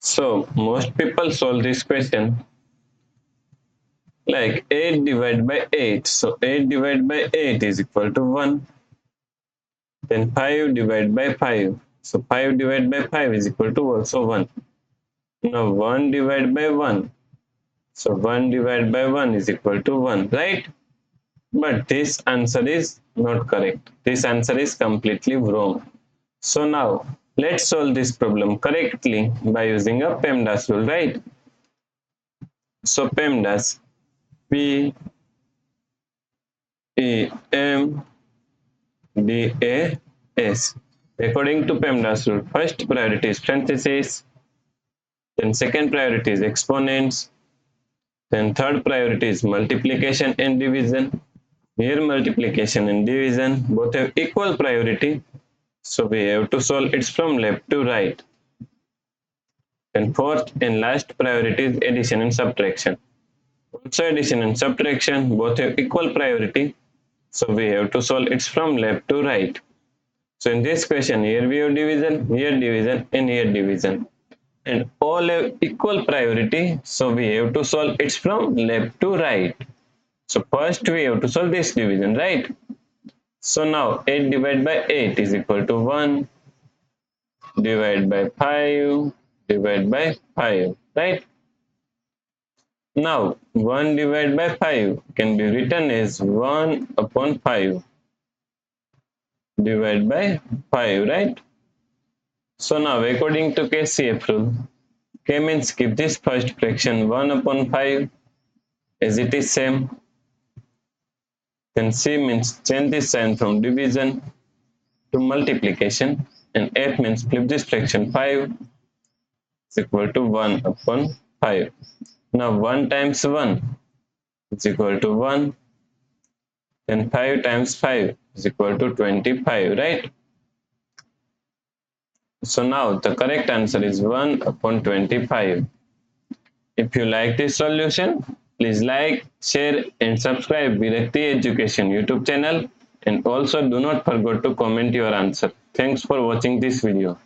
So most people solve this question like 8 divided by 8. So 8 divided by 8 is equal to 1. Then 5 divided by 5. So 5 divided by 5 is equal to also 1. Now 1 divided by 1. So 1 divided by 1 is equal to 1, right? But this answer is not correct. This answer is completely wrong. So now let's solve this problem correctly by using a PEMDAS rule, right? So PEMDAS, P E M D A S. According to PEMDAS rule, first priority is parentheses, then second priority is exponents, then third priority is multiplication and division. Here multiplication and division both have equal priority, so we have to solve it from left to right. Then fourth and last priority is addition and subtraction. Also addition and subtraction both have equal priority, so we have to solve it from left to right. So in this question, here we have division, and here division. And all have equal priority, so we have to solve it from left to right. So first we have to solve this division, right? So now 8 divided by 8 is equal to 1 divided by 5 divided by 5, right? Now 1 divided by 5 can be written as 1 upon 5 divided by 5, right? So now according to KCF rule, K means keep this first fraction 1 upon 5 as it is same. Then C means change this sign from division to multiplication, and F means flip this fraction 5 is equal to 1 upon 5. Now 1 times 1 is equal to 1, then 5 times 5 is equal to 25, right? So now the correct answer is 1 upon 25. If you like this solution, please like, share and subscribe Virakti Education YouTube channel, and also do not forget to comment your answer. Thanks for watching this video.